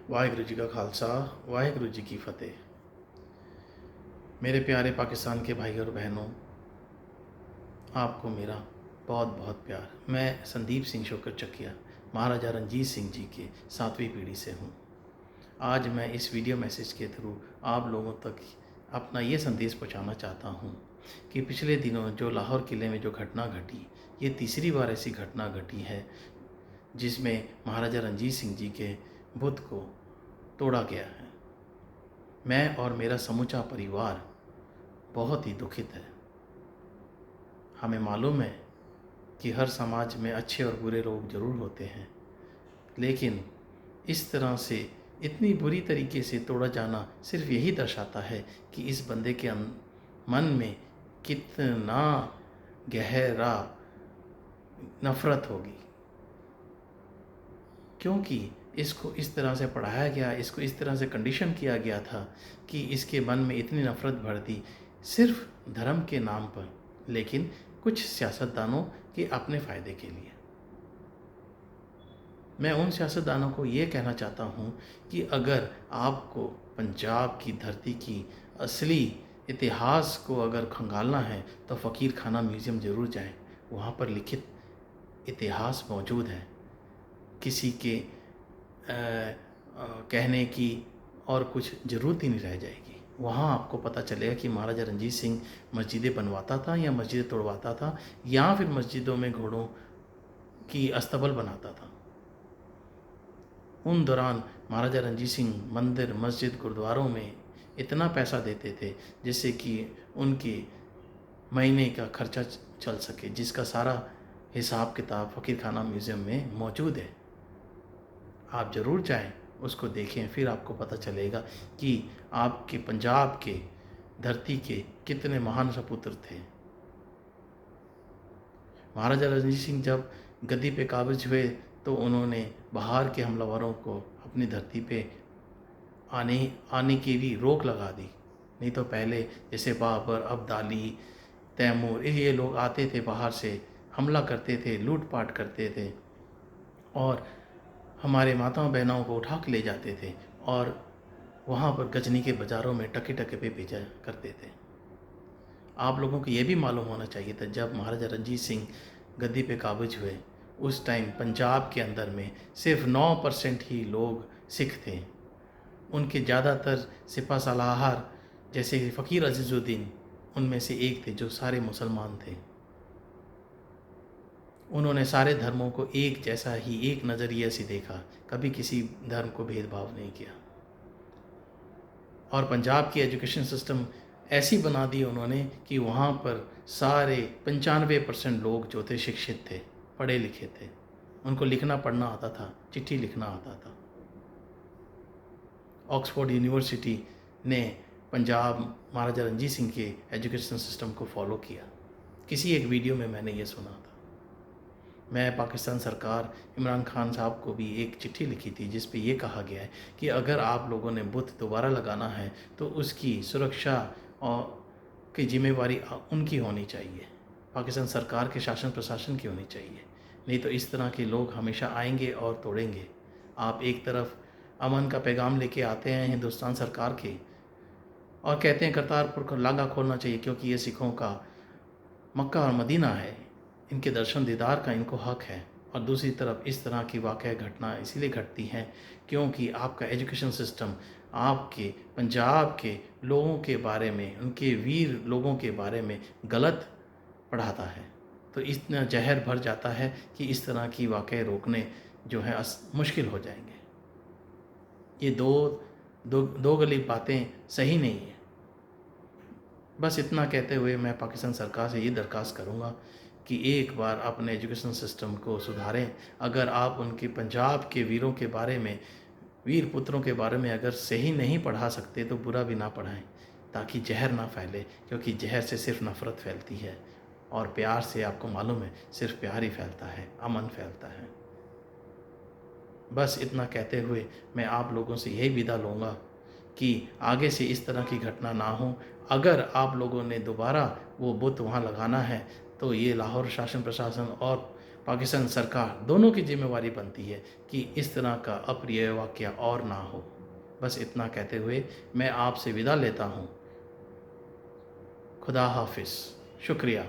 वाहिगुरु जी का खालसा, वाहिगुरु जी की फतेह। मेरे प्यारे पाकिस्तान के भाई और बहनों, आपको मेरा बहुत बहुत प्यार। मैं संदीप सिंह शोकर चकिया महाराजा रणजीत सिंह जी के 7वीं पीढ़ी से हूँ। आज मैं इस वीडियो मैसेज के थ्रू आप लोगों तक अपना ये संदेश पहुँचाना चाहता हूँ कि पिछले दिनों जो लाहौर किले में जो घटना घटी, ये तीसरी बार ऐसी घटना घटी है जिसमें महाराजा रणजीत सिंह जी के बुत को तोड़ा गया है। मैं और मेरा समूचा परिवार बहुत ही दुखित है। हमें मालूम है कि हर समाज में अच्छे और बुरे लोग ज़रूर होते हैं, लेकिन इस तरह से इतनी बुरी तरीके से तोड़ा जाना सिर्फ यही दर्शाता है कि इस बंदे के मन में कितना गहरा नफ़रत होगी, क्योंकि इसको इस तरह से पढ़ाया गया, इसको इस तरह से कंडीशन किया गया था कि इसके मन में इतनी नफ़रत भर दी सिर्फ धर्म के नाम पर, लेकिन कुछ सियासतदानों के अपने फ़ायदे के लिए। मैं उन सियासतदानों को ये कहना चाहता हूँ कि अगर आपको पंजाब की धरती की असली इतिहास को अगर खंगालना है तो फ़कीर खाना म्यूज़ियम ज़रूर जाएं। वहाँ पर लिखित इतिहास मौजूद है। किसी के कहने की और कुछ ज़रूरत ही नहीं रह जाएगी। वहाँ आपको पता चलेगा कि महाराजा रणजीत सिंह मस्जिदें बनवाता था या मस्जिदें तोड़वाता था या फिर मस्जिदों में घोड़ों की अस्तबल बनाता था। उन दौरान महाराजा रणजीत सिंह मंदिर, मस्जिद, गुरुद्वारों में इतना पैसा देते थे जिससे कि उनके महीने का खर्चा चल सके, जिसका सारा हिसाब किताब फ़कीर खाना म्यूज़ियम में मौजूद है। आप ज़रूर जाएं, उसको देखें, फिर आपको पता चलेगा कि आपके पंजाब के धरती के कितने महान सपूत्र थे। महाराजा रणजीत सिंह जब गद्दी पे काबिज हुए तो उन्होंने बाहर के हमलावरों को अपनी धरती पे आने की भी रोक लगा दी। नहीं तो पहले जैसे बाबर, अब्दाली, तैमूर, ये लोग आते थे, बाहर से हमला करते थे, लूटपाट करते थे और हमारे माताओं बहनों को उठा के ले जाते थे और वहाँ पर गजनी के बाज़ारों में टके टके पे भेजा करते थे। आप लोगों को ये भी मालूम होना चाहिए था, जब महाराजा रणजीत सिंह गद्दी पे काबिज हुए उस टाइम पंजाब के अंदर में सिर्फ 9% ही लोग सिख थे। उनके ज़्यादातर सिपा सलाहर जैसे फ़कीर अजीज़ुद्दीन उनमें से एक थे जो सारे मुसलमान थे। उन्होंने सारे धर्मों को एक जैसा ही, एक नज़रिए से देखा, कभी किसी धर्म को भेदभाव नहीं किया। और पंजाब की एजुकेशन सिस्टम ऐसी बना दी उन्होंने कि वहाँ पर सारे 95% लोग जो थे शिक्षित थे, पढ़े लिखे थे, उनको लिखना पढ़ना आता था, चिट्ठी लिखना आता था। ऑक्सफोर्ड यूनिवर्सिटी ने पंजाब महाराजा रणजीत सिंह के एजुकेशन सिस्टम को फॉलो किया। किसी एक वीडियो में मैंने ये सुना था। मैं पाकिस्तान सरकार इमरान खान साहब को भी एक चिट्ठी लिखी थी जिस पे ये कहा गया है कि अगर आप लोगों ने बुत दोबारा लगाना है तो उसकी सुरक्षा और की जिम्मेवारी उनकी होनी चाहिए, पाकिस्तान सरकार के शासन प्रशासन की होनी चाहिए। नहीं तो इस तरह के लोग हमेशा आएंगे और तोड़ेंगे। आप एक तरफ अमन का पैगाम लेके आते हैं हिंदुस्तान सरकार के और कहते हैं करतारपुर को लांघा खोलना चाहिए क्योंकि ये सिखों का मक्का और मदीना है, इनके दर्शन दीदार का इनको हक है। और दूसरी तरफ इस तरह की वाक़या घटना इसीलिए घटती हैं क्योंकि आपका एजुकेशन सिस्टम आपके पंजाब के लोगों के बारे में, उनके वीर लोगों के बारे में गलत पढ़ाता है। तो इतना जहर भर जाता है कि इस तरह की वाक़या रोकने जो है मुश्किल हो जाएंगे। ये दो गली बातें सही नहीं है। बस इतना कहते हुए मैं पाकिस्तान सरकार से ये दरख्वास्त करूँगा कि एक बार अपने एजुकेशन सिस्टम को सुधारें। अगर आप उनके पंजाब के वीरों के बारे में, वीर पुत्रों के बारे में अगर सही नहीं पढ़ा सकते तो बुरा भी ना पढ़ाएं, ताकि जहर ना फैले, क्योंकि जहर से सिर्फ नफ़रत फैलती है और प्यार से आपको मालूम है सिर्फ प्यार ही फैलता है, अमन फैलता है। बस इतना कहते हुए मैं आप लोगों से यही विदा लूँगा कि आगे से इस तरह की घटना ना हो। अगर आप लोगों ने दोबारा वो बुत वहाँ लगाना है तो ये लाहौर शासन प्रशासन और पाकिस्तान सरकार दोनों की जिम्मेवारी बनती है कि इस तरह का अप्रिय वाक़या और ना हो। बस इतना कहते हुए मैं आपसे विदा लेता हूँ। खुदा हाफिज़। शुक्रिया।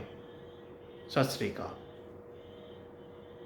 सत श्री अकाल।